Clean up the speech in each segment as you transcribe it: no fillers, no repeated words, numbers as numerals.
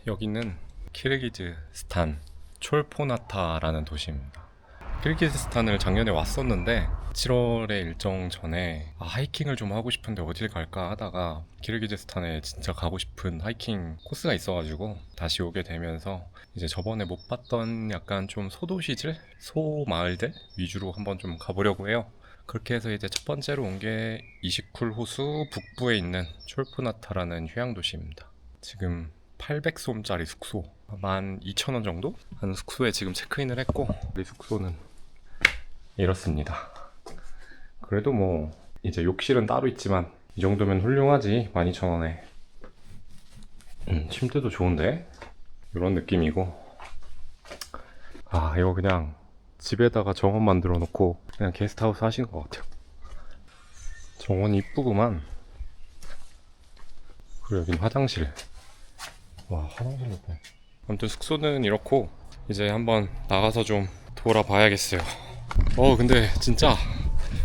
여기는 키르기즈스탄 촐포나타라는 도시입니다. 키르기즈스탄을 작년에 왔었는데 7월에 일정 전에 하이킹을 좀 하고 싶은데 어딜 갈까 하다가 키르기즈스탄에 진짜 가고 싶은 하이킹 코스가 있어가지고 다시 오게 되면서 이제 저번에 못 봤던 약간 좀 소도시들? 소마을들 위주로 한번 좀 가보려고 해요. 그렇게 해서 이제 첫 번째로 온 게 이시쿨 호수 북부에 있는 촐포나타라는 휴양도시입니다. 지금 800솜짜리 숙소 12,000원 정도 하는 숙소에 지금 체크인을 했고, 우리 숙소는 이렇습니다. 그래도 뭐 이제 욕실은 따로 있지만 이 정도면 훌륭하지. 12,000원에 침대도 좋은데 이런 느낌이고, 이거 그냥 집에다가 정원 만들어 놓고 그냥 게스트하우스 하시는 것 같아요. 정원이 이쁘구만. 그리고 여긴 화장실. 와, 화장실 옆에. 아무튼 숙소는 이렇고 이제 한번 나가서 좀 돌아봐야겠어요. 근데 진짜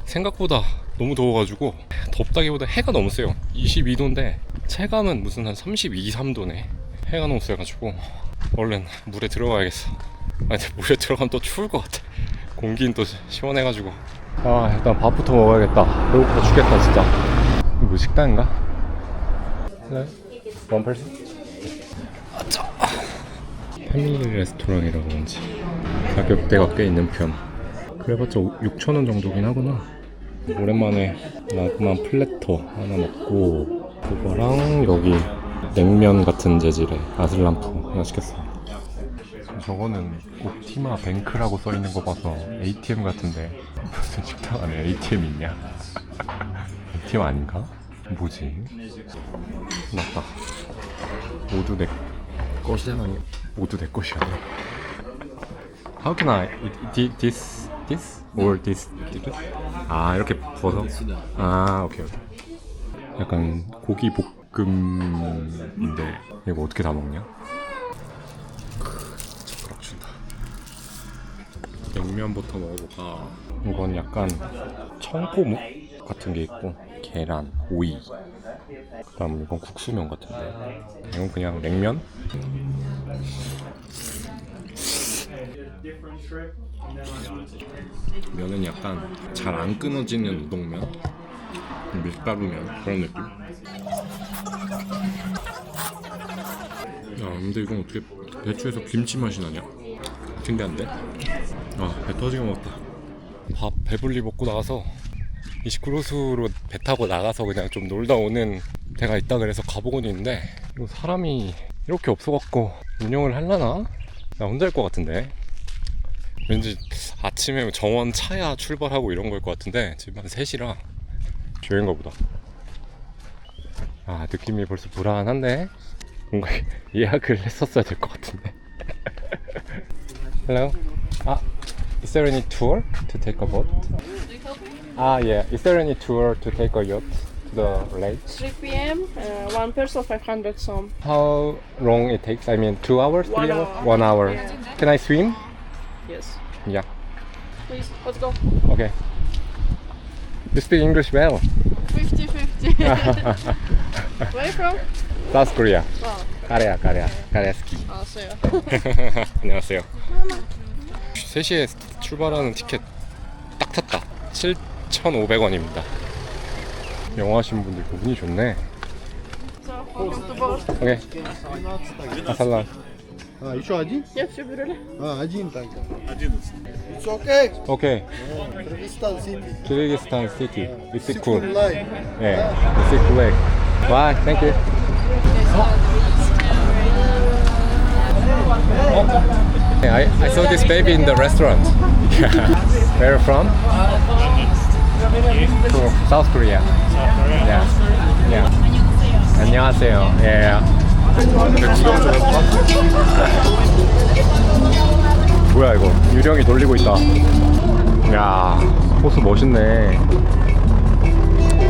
생각보다 너무 더워가지고, 덥다기보다 해가 너무 세요. 22도인데 체감은 무슨 한 32, 3도네. 해가 너무 세가지고 얼른 물에 들어가야겠어. 근데 물에 들어가면 또 추울 것 같아. 공기는 또 시원해가지고. 일단 밥부터 먹어야겠다. 배고파 죽겠다 진짜. 이거 식당인가? 네? 원 퍼슨? 패밀리 레스토랑이라고 그런지 가격대가 꽤 있는 편. 그래봤자 6,000원 정도긴 하구나. 오랜만에 라그만 플래터 하나 먹고, 그거랑 여기 냉면 같은 재질의 아슬란푸 하나 시켰어. 저거는 옵티마 뱅크라고 써있는 거 봐서 ATM 같은데 무슨 식당 안에 ATM 있냐? ATM 아닌가? 뭐지? 맞다. 모두 내 것이 아니야. 모두 내 것이 아니야. How can I eat this or this? 이렇게 부어서? 오케이. 약간 고기 볶음인데 이거 어떻게 다 먹냐? 젓가락 준다. 냉면부터 먹어볼까? 이건 약간 청포묵 같은 게 있고, 계란, 오이. 그 다음 이건 국수면 같은데, 이건 그냥 냉면? 면은 약간 잘 안 끊어지는 우동면, 밀가루면 그런 느낌. 근데 이건 어떻게 배추에서 김치 맛이 나냐? 신기한데? 배 터지게 먹었다. 밥 배불리 먹고 나가서 이시쿨 호수로 배 타고 나가서 그냥 좀 놀다 오는 데가 있다 그래서 가보곤 있는데, 이거 사람이 이렇게 없어갖고 운영을 하려나? 나 혼자일 것 같은데. 왠지 아침에 정원 차야 출발하고 이런 걸 것 같은데 지금 한 3시라 조용인가 보다. 느낌이 벌써 불안한데? 뭔가 예약을 했었어야 될 것 같은데. Hello? Is there any tour to take a boat? Yeah. Is there any tour to take a yacht to the lake? 3 p.m. One person 500 som. How long it takes? I mean, 2 hours, 3 hours? 1 hour. Yeah. Can I swim? Yes. Yeah. Please, let's go. Okay. You speak English well. 50-50. Where are you from? South Korea. Oh, 가레스키. so 안녕하세요. 3시에 출발하는 티켓 딱 탔다. 7,500원입니다. 영어 하시는 분들 운이 좋네. So, welcome to boat. 오케이. 아살람. Еще один? Нет, все берели. Один тогда. It's okay. 오케이. Kyrgyzstan city. 키르기스탄 시티. It's cool. Line. Yeah. It's cool. Bye. Thank you. I saw this baby in the restaurant. Where are you from? From South Korea. Yeah. 안녕하세요. Yeah. 뭐야 이거? 유령이 돌리고 있다. 야, 호수 멋있네.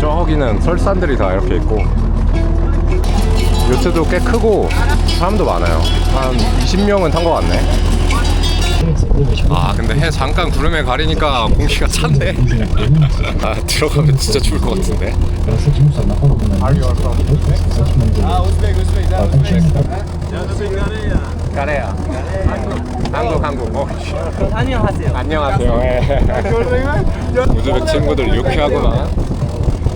저기는 설산들이 다 이렇게 있고, 요트도 꽤 크고 사람도 많아요. 한 20명은 탄 것 같네. 근데 해 잠깐 구름에 가리니까 공기가 찬데. 들어가면 진짜 추울 것 같은데. Are you from? Uzbek. 까레야. 한국. 안녕하세요. 안녕하세요. 예. 우즈벡 친구들 유쾌하구만.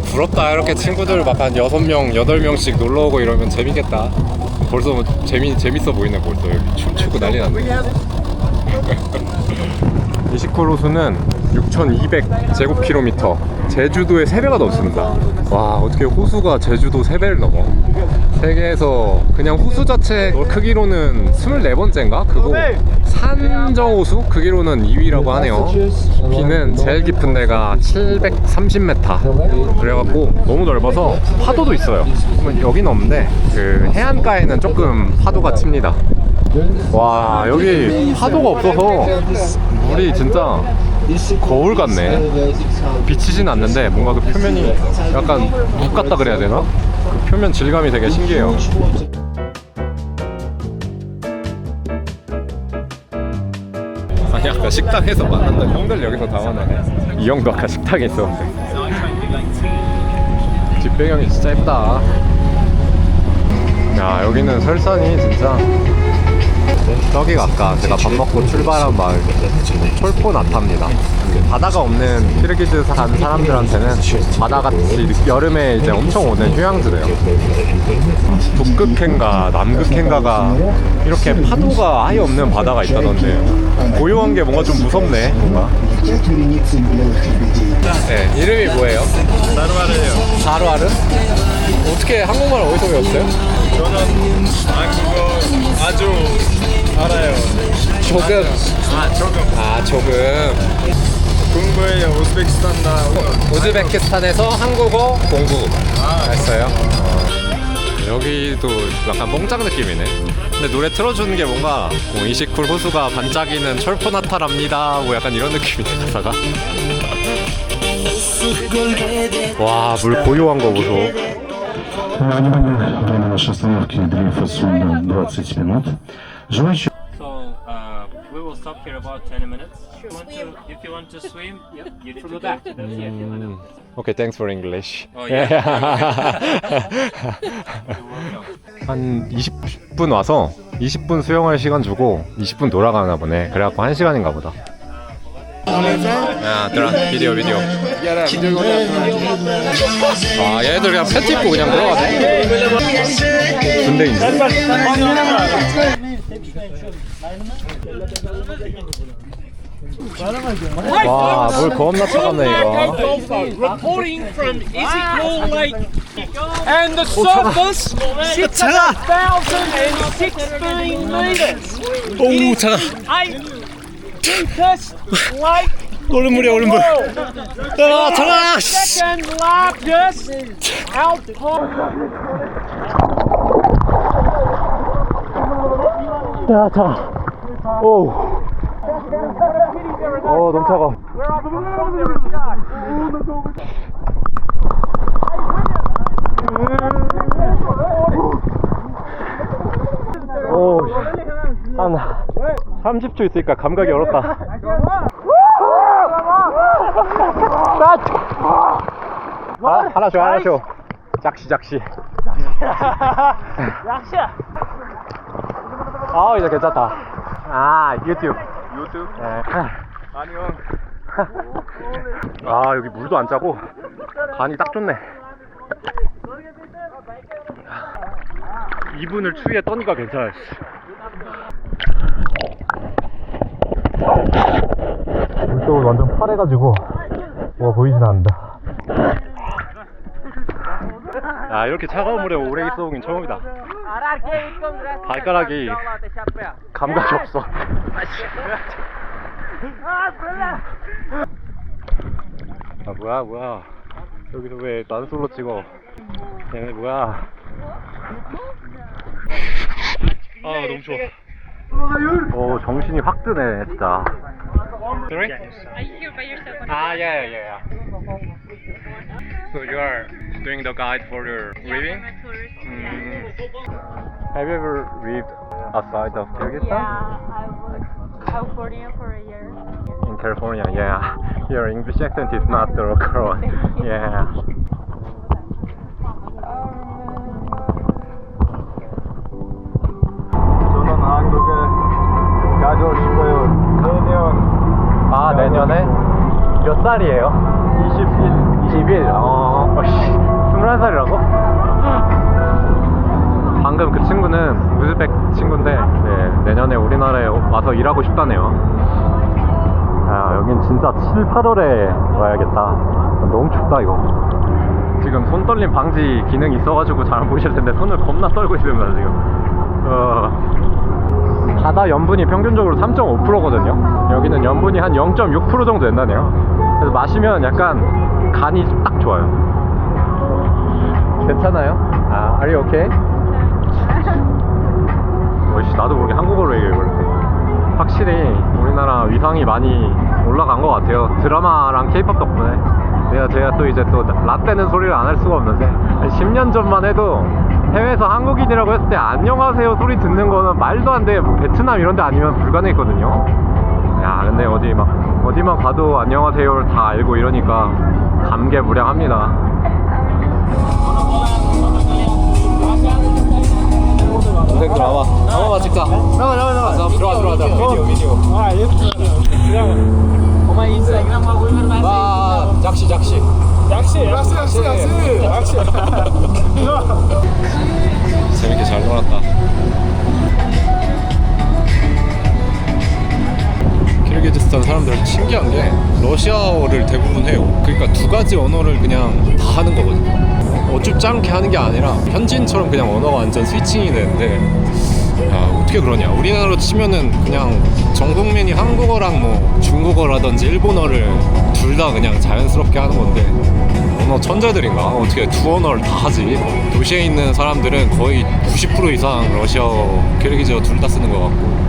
부럽다. 이렇게 친구들 막 한 6명, 8명씩 놀러 오고 이러면 재밌겠다. 벌써 뭐 재밌어 보이네. 벌써 여기 춤추고 난리 났네. 이시콜 호수는 6,200제곱킬로미터, 제주도의 3배가 넘습니다. 와, 어떻게 호수가 제주도 3배를 넘어. 세계에서 그냥 호수 자체 크기로는 24번째인가? 그거 산정호수 크기로는 2위라고 하네요. 깊이는 제일 깊은 데가 730m. 그래갖고 너무 넓어서 파도도 있어요. 여기는 없는데 그 해안가에는 조금 파도가 칩니다. 와, 여기 파도가 없어서 물이 진짜 거울 같네. 비치진 않는데 뭔가 그 표면이 약간 묵 같다 그래야 되나? 그 표면 질감이 되게 신기해요. 아니, 아까 식당에서 만난다 형들 여기서 다 만나네. 이 형도 아까 식당에 있었는데. 집 배경이 진짜 예쁘다. 야, 여기는 설산이 진짜. 저기가 아까 제가 밥 먹고 출발한 마을 촐포나타입니다. 바다가 없는 키르기즈스탄 사람들한테는 바다같이 고여름에 이제 엄청 오는 휴양지래요. 북극행가 남극행가가 이렇게 파도가 아예 없는 바다가 있다던데, 고요한 게 뭔가 좀 무섭네. 뭔가. 네, 이름이 뭐예요? 사루아르예요. 사루아르? 어떻게 한국말 어디서 배웠어요? 저는 한국어 아주 알아요. 조금. 조금. 공부해요. 우즈베키스탄 나오고. 우즈베키스탄에서 한국어 공부했어요. 여기도 약간 뽕짝 느낌이네. 근데 노래 틀어주는 게 뭔가 이시쿨 호수가 반짝이는 철포나타랍니다 뭐 약간 이런 느낌이네, 가사가. 와, 물 고요한 거 보소. Время нашей остановки дрейфа-сумма 20 минут. Желающие So we will stop here about 20 minutes. If you want to swim, you need to go back to the theater. Okay, thanks for English. Oh, yeah. 한 20분 와서 20분 수영할 시간 주고 20분 돌아가나 보네. 그래갖고 1시간인가 보다. 야, 들어 비디오. 아, 얘네들 그냥 팬티 입고 그냥 들어가네. 군대인데. 와, 물 겁나 차갑네 이거. Reporting from Isikol Lake, and the surface 6,016 meters. 오, 차가. Deepest lake. 얼음물이야, 얼음물. 아, 차가. Second largest outpour. 야, 차가. 오. 너무 차가. 오, 한 30초 있으니까 감각이 어렵다. 하나 줘. 작시. 아, 이제 괜찮다. 아, 유튜브. 네. 안녕. 아, 여기 물도 안 짜고 간이 딱 좋네. 2분을 추위에 떠니까 괜찮아. 물속은 완전 파래가지고 뭐 보이진 않는다. 아, 이렇게 차가운 물에 오래 있어보긴 처음이다. 발가락이 감각이 없어. 아, 뭐야. 여기서 왜 난 솔로 찍어? 얘네 뭐야? 아, 너무 좋아. 오, 정신이 확 드네 진짜. Sorry? Are you here by yourself? Yeah. So you are doing the guide for your living? Have you ever lived outside of Kyrgyzstan? Yeah, I was California for a year. In California, yeah. Your English accent is not the local one. Yeah. 저는 한국에 내년에 몇 살이에요? 21. 21살이라고? 방금 그 친구는 우즈벡 친구인데 내년에 우리나라에 와서 일하고 싶다네요. 아, 여긴 진짜 7, 8월에 와야겠다. 너무 춥다 이거. 지금 손 떨림 방지 기능이 있어가지고 잘 안 보이실 텐데 손을 겁나 떨고 있습니다 지금. 바다 염분이 평균적으로 3.5%거든요 여기는 염분이 한 0.6% 정도 된다네요. 그래서 마시면 약간 간이 딱 좋아요. 괜찮아요? 아, are you okay? 어이씨, 나도 모르게 한국어로 얘기해버렸네. 확실히 우리나라 위상이 많이 올라간 것 같아요. 드라마랑 케이팝 덕분에. 제가 또 이제 또 라떼는 소리를 안 할 수가 없는데 10년 전만 해도 해외에서 한국인이라고 했을 때 안녕하세요 소리 듣는 거는 말도 안 돼. 뭐 베트남 이런 데 아니면 불가능했거든요. 야, 근데 어디만 가도 안녕하세요를 다 알고 이러니까 감개무량합니다. 동생 들어와봐. 한 번만 찍자. 나가. 들어와. 비디오. 와, 작시. 재밌게 잘 놀았다. 키르기즈스탄 사람들 신기한 게 러시아어를 대부분 해요. 그러니까 두 가지 언어를 그냥 다 하는 거거든요. 어줍지 않게 하는 게 아니라 현지인처럼 그냥 언어가 완전 스위칭이 되는데, 야, 어떻게 그러냐. 우리나라로 치면은 그냥 전 국민이 한국어랑 뭐 중국어라든지 일본어를 둘 다 그냥 자연스럽게 하는 건데, 언어 천재들인가? 어떻게 두 언어를 다 하지? 도시에 있는 사람들은 거의 90% 이상 러시아어, 키르기즈어 둘 다 쓰는 것 같고,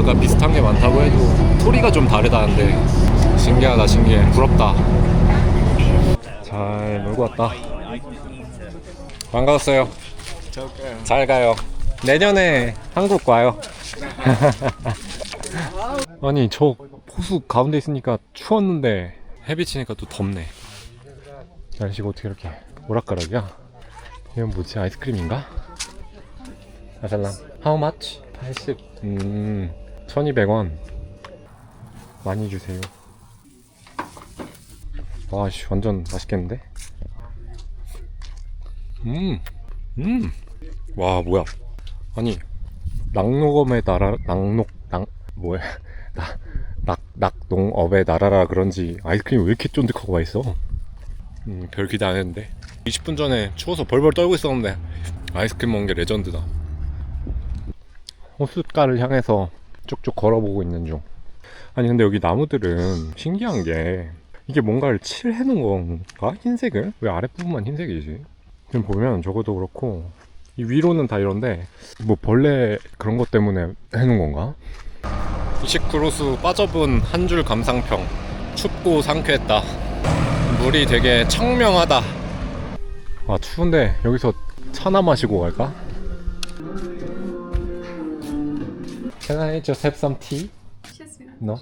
가 비슷한 게 많다고 해도 소리가 좀 다르다는데 신기하다. 부럽다. 잘 놀고 왔다. 반가웠어요. 잘 가요. 내년에 한국 와요. 아니, 저 호수 가운데 있으니까 추웠는데 해 비치니까 또 덥네. 날씨가 어떻게 이렇게 오락가락이야? 이건 뭐지? 아이스크림인가? 아살람. How much? 80. 1200원. 많이 주세요. 와씨, 완전 맛있겠는데? 와, 뭐야? 아니, 낙농업의 나라, 낙농업의 나라라 그런지 아이스크림이 왜 이렇게 쫀득하고 맛있어? 별 기대 안 했는데 20분 전에 추워서 벌벌 떨고 있었는데 아이스크림 먹는 게 레전드다. 호숫가를 향해서 쭉쭉 걸어보고 있는 중. 아니, 근데 여기 나무들은 신기한 게 이게 뭔가를 칠해놓은 건가? 흰색을? 왜 아랫부분만 흰색이지? 지금 보면 저것도 그렇고 이 위로는 다 이런데 뭐 벌레 그런 것 때문에 해놓은 건가? 29로수 빠져본 한 줄 감상평. 춥고 상쾌했다. 물이 되게 청명하다. 아, 추운데 여기서 차나 마시고 갈까? Can I just have some tea? No?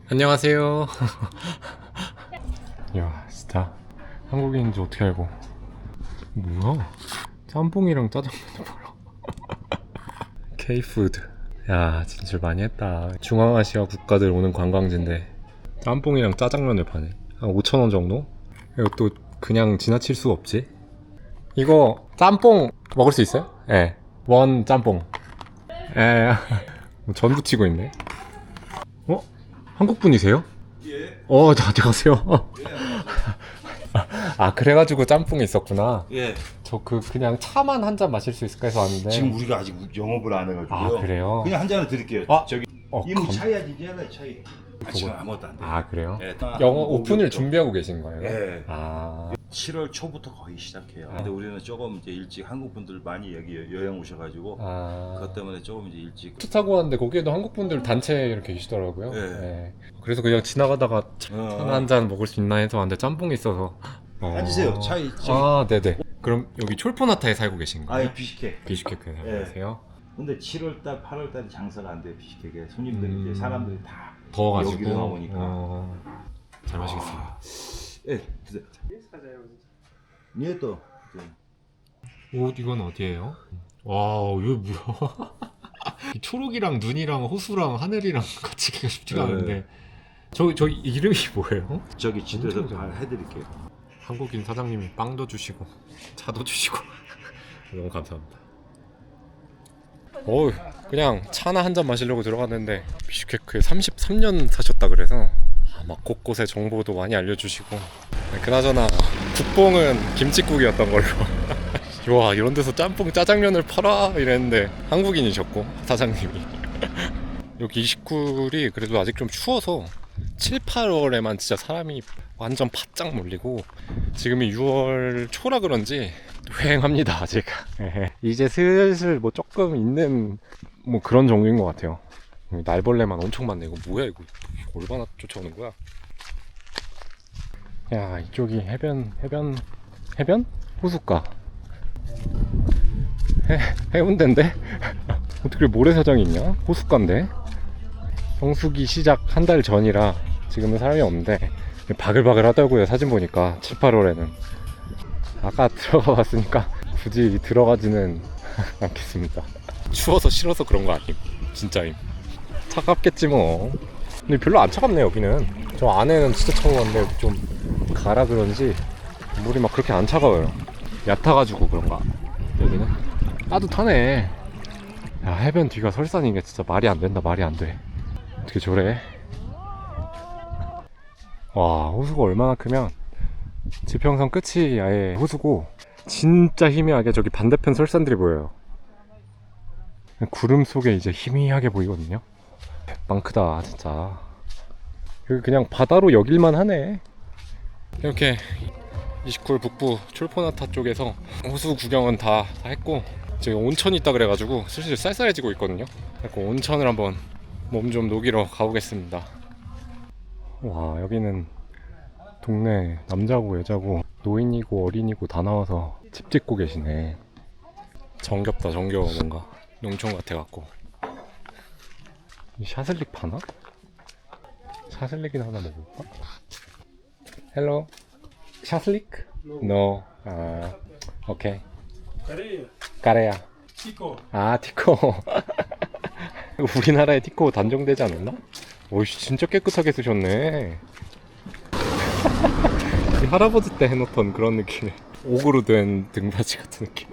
안녕하세요. 이야, 진짜 한국인인지 어떻게 알고. 뭐야? 짬뽕이랑 짜장면을 팔아. K-푸드. 야, 진출 많이 했다. 중앙아시아 국가들 오는 관광지인데 짬뽕이랑 짜장면을 파네. 한 5,000원 정도? 이것도 그냥 지나칠 수가 없지. 이거 짬뽕 먹을 수 있어요? 예. 네. 원 짬뽕. 예. 전 부치고 있네. 한국 분이세요? 예. 안녕하세요. 아, 그래가지고 짬뽕이 있었구나. 예. 저 그냥 차만 한 잔 마실 수 있을까 해서 왔는데. 지금 우리가 아직 영업을 안 해가지고요. 아, 그래요? 그냥 한 잔을 드릴게요. 저기 이모 차이야지, 차이. 지금 아무것도 안 돼. 아, 그래요? 예, 영어 오픈을 준비하고 계신 거예요? 예. 아. 7월 초부터 거의 시작해요. 근데 우리는 조금 이제 일찍 한국 분들 많이 여기 여행 오셔가지고 그것 때문에 조금 이제 일찍. 차 타고 왔는데 거기에도 한국 분들 단체 이렇게 계시더라고요. 예. 네. 그래서 그냥 지나가다가 차 한 잔 먹을 수 있나 해서 왔는데 짬뽕이 있어서. 앉으세요. 차이. 아, 네네. 그럼 여기 촐포나타에 살고 계신 거예요? 아, 비시케. 비슈케크에 살고 계세요? 근데 7월달, 8월달 장사가 안 돼요. 비시케에 손님들이 이제 사람들이 다 더워가지고. 여기로 나오니까. 잘 마시겠습니다. 예, 드세요. 예, 또. 옷 이건 어디예요? 와, 이거 뭐야? 이 초록이랑 눈이랑 호수랑 하늘이랑 같이 기가 쉽지가 네. 않은데 저 이름이 뭐예요? 저기 지도에서 다 해드릴게요. 한국인 사장님이 빵도 주시고 차도 주시고 너무 감사합니다. 어우, 그냥 차나 한 잔 마시려고 들어갔는데 비슈케크에 33년 사셨다 그래서 막 곳곳에 정보도 많이 알려주시고, 그나저나 국뽕은 김칫국이었던 걸로 와, 이런 데서 짬뽕 짜장면을 팔아 이랬는데 한국인이셨고 사장님이 여기 이시쿨이 그래도 아직 좀 추워서 7, 8월에만 진짜 사람이 완전 바짝 몰리고, 지금이 6월 초라 그런지 휑합니다 아직. 이제 슬슬 뭐 조금 있는 뭐 그런 정도인 것 같아요. 날벌레만 엄청 많네. 이거 뭐야, 이거 얼마나 쫓아오는 거야. 야, 이쪽이 해변 호숫가 해운대인데 어떻게 모래사장이 있냐? 호숫가인데. 성수기 시작 한 달 전이라 지금은 사람이 없는데 바글바글 하더라고요. 사진 보니까 7, 8월에는. 아까 들어가 봤으니까 굳이 들어가지는 않겠습니다. 추워서 싫어서 그런 거 아님. 진짜임. 차갑겠지 뭐. 근데 별로 안 차갑네 여기는. 저 안에는 진짜 차가운데 좀 가라 그런지 물이 막 그렇게 안 차가워요. 얕아가지고 그런가. 여기는 따뜻하네. 야, 해변 뒤가 설산인 게 진짜 말이 안 된다. 말이 안 돼. 어떻게 저래? 와, 호수가 얼마나 크면 지평선 끝이 아예 호수고 진짜 희미하게 저기 반대편 설산들이 보여요. 구름 속에 이제 희미하게 보이거든요. 대빵 크다 진짜. 여기 그냥 바다로 여길만 하네. 이렇게 이시쿨 북부 촐포나타 쪽에서 호수 구경은 다 했고, 저기 온천이 있다 그래가지고 슬슬 쌀쌀해지고 있거든요. 그래서 온천을 한번 몸 좀 녹이러 가보겠습니다. 와, 여기는 동네 남자고 여자고 노인이고 어린이고 다 나와서 집 짓고 계시네. 정겹다 정겨워. 뭔가 농촌 같아갖고. 이 샤슬릭 파나? 샤슬릭이나 하나 먹을까? 헬로 샤슬릭? No. 아, 오케이. 까레야. 티코. 아, 티코. 우리나라에 티코 단종되지 않았나? 오이씨, 진짜 깨끗하게 쓰셨네. 할아버지 때 해놓던 그런 느낌의 옥으로 된 등받이 같은 느낌.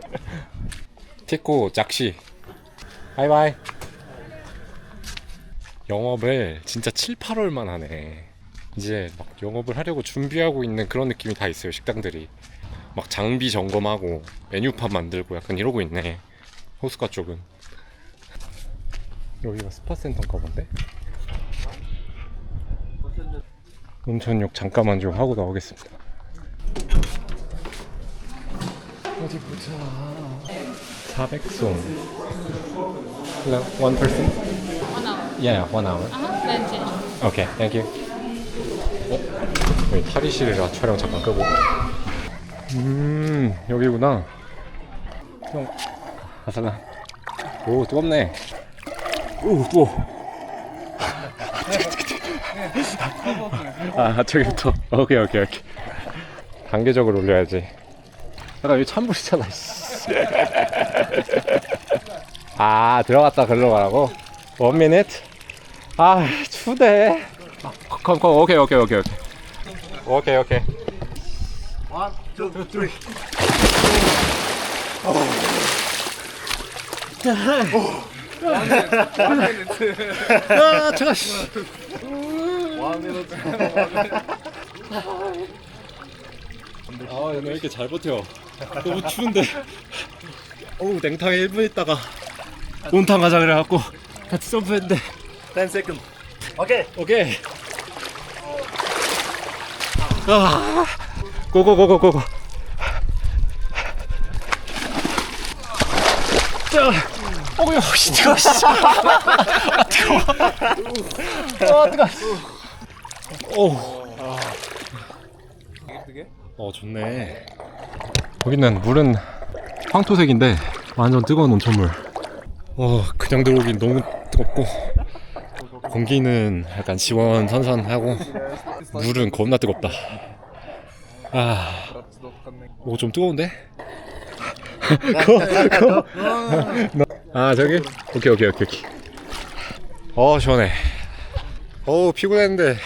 티코 짝시. 바이바이. 영업을 진짜 7, 8월만 하네. 이제 막 영업을 하려고 준비하고 있는 그런 느낌이 다 있어요. 식당들이 막 장비 점검하고 메뉴판 만들고 약간 이러고 있네. 호숫가 쪽은. 여기가 스파센터인가 본데? 온천욕 잠깐만 좀 하고 나오겠습니다. 어디 보자. 400송. Hello, one person? 1 hour. Yeah, 1 hour. Then change. Okay, thank you. 여기 탈의실이라 촬영 잠깐 끄고. 여기구나. 형, 아살라. 오, 뜨겁네. 오, 뜨거워. 아, 저기부터. 오케이. 단계적으로 올려야지. 잠깐, 여기 찬물이잖아. 아, 들어갔다 글로 가라고? 1 minute? 아, 추대. 컴, 오케이. 오케이. 1, 2, 3. 아, 잠깐. 아, 얘네 왜 이렇게 잘 버텨? 너무 추운데. 어우, 냉탕에 1분 있다가 온탕 가자 그래갖고 같이 점프했는데 10 seconds. 오케이. 아, 고고고고고고. 어우야, 뜨거워. 뜨거워. 좋네. 여기는 물은 황토색인데 완전 뜨거운 온천물. 그냥 들어오긴 너무 뜨겁고, 공기는 약간 시원선선하고 물은 겁나 뜨겁다. 좀 뜨거운데? 아 저기? 오케이. 시원해. 피곤했는데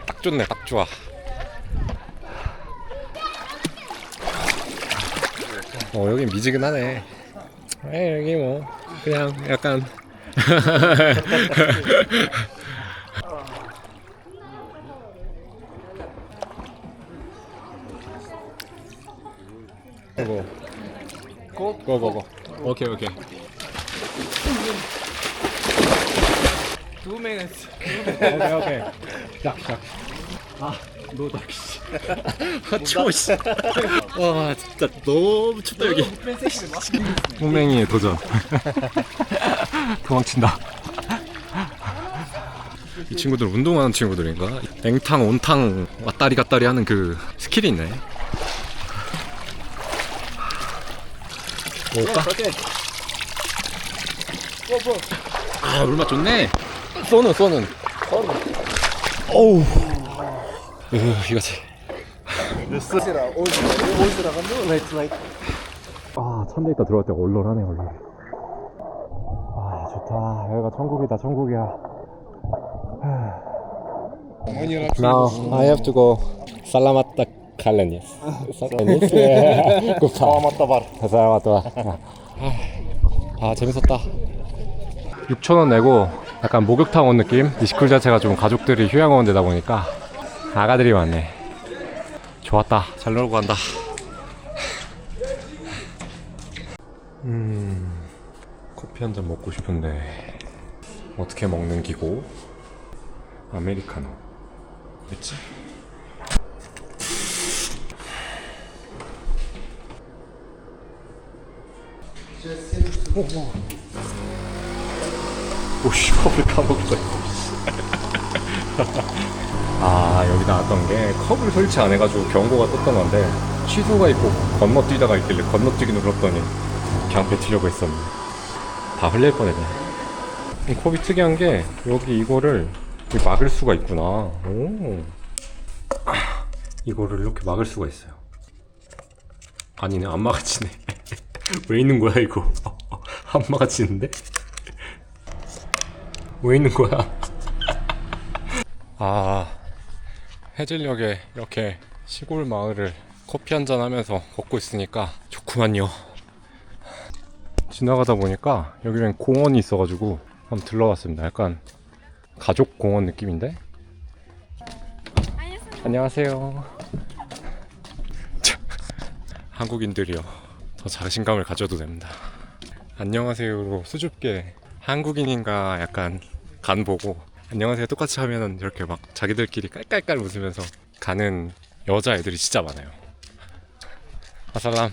딱 좋네. 딱 좋아. 여긴 미지근하네. 여기 뭐 그냥 약간 고. 오케이. 2 minutes. 오케이. 작. 추워 씨. 와 진짜 너무 춥다 여기. 호맹이의 도전. 도망친다. 이 친구들 운동하는 친구들인가? 냉탕 온탕 왔다리 갔다리 하는 그 스킬이 있네. 올까? 아 물맛 좋네. 쏘는. 어우. 이거지. 천대 있다 들어갈 때 얼얼하네. 좋다. 여기가 천국이야. Now I have to go. 살라마타 칼레니스. 살라마타. 재밌었다. 6,000원 내고 약간 목욕탕 온 느낌? 니시쿨 자체가 좀 가족들이 휴양 온 데다 보니까 아가들이 많네. 좋았다. 잘 놀고 간다. 커피 한 잔 먹고 싶은데 어떻게 먹는 기고? 아메리카노 됐지? 오씨 컵을 까먹었어. 여기 나왔던 게 컵을 설치 안 해가지고 경고가 떴던 건데 취소가 있고 건너뛰다가 있길래 건너뛰기 눌렀더니 그냥 뱉으려고 했었는데 다 흘릴 뻔했네. 이 컵이 특이한 게 여기 이거를 막을 수가 있구나. 이거를 이렇게 막을 수가 있어요. 아니네 안 막아지네. 왜 있는 거야 이거? 안 막아지는데? 왜 있는 거야? 해질녘에 이렇게 시골 마을을 커피 한잔 하면서 걷고 있으니까 좋구만요. 지나가다 보니까 여기는 공원이 있어가지고 한번 들러왔습니다. 약간 가족 공원 느낌인데? 안녕하세요. 한국인들이요. 더 자신감을 가져도 됩니다. 안녕하세요로 수줍게 한국인인가 약간 간 보고 안녕하세요 똑같이 하면은 이렇게 막 자기들끼리 깔깔깔 웃으면서 가는 여자애들이 진짜 많아요. 아살람.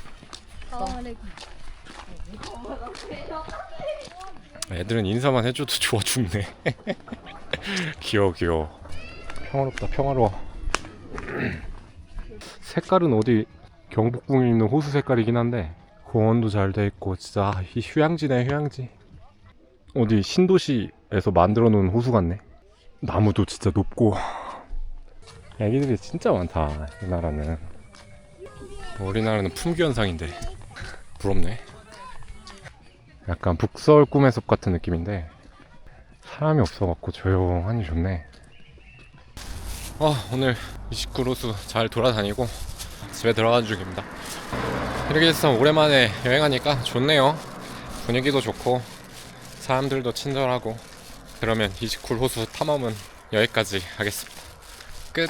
애들은 인사만 해줘도 좋아 죽네. 귀여워. 평화로워. 색깔은 어디 경복궁에 있는 호수 색깔이긴 한데 공원도 잘 돼 있고 진짜 이 휴양지네 휴양지. 어디 신도시에서 만들어 놓은 호수 같네. 나무도 진짜 높고 애기들이 진짜 많다. 이 나라는. 우리나라는 품귀현상인데 부럽네. 약간 북서울 꿈의 숲 같은 느낌인데 사람이 없어갖고 조용하니 좋네. 오늘 이시쿠로수 잘 돌아다니고 집에 들어가는 중입니다. 이렇게 해서 오랜만에 여행하니까 좋네요. 분위기도 좋고 사람들도 친절하고. 그러면 이시쿨 호수 탐험은 여기까지 하겠습니다. 끝.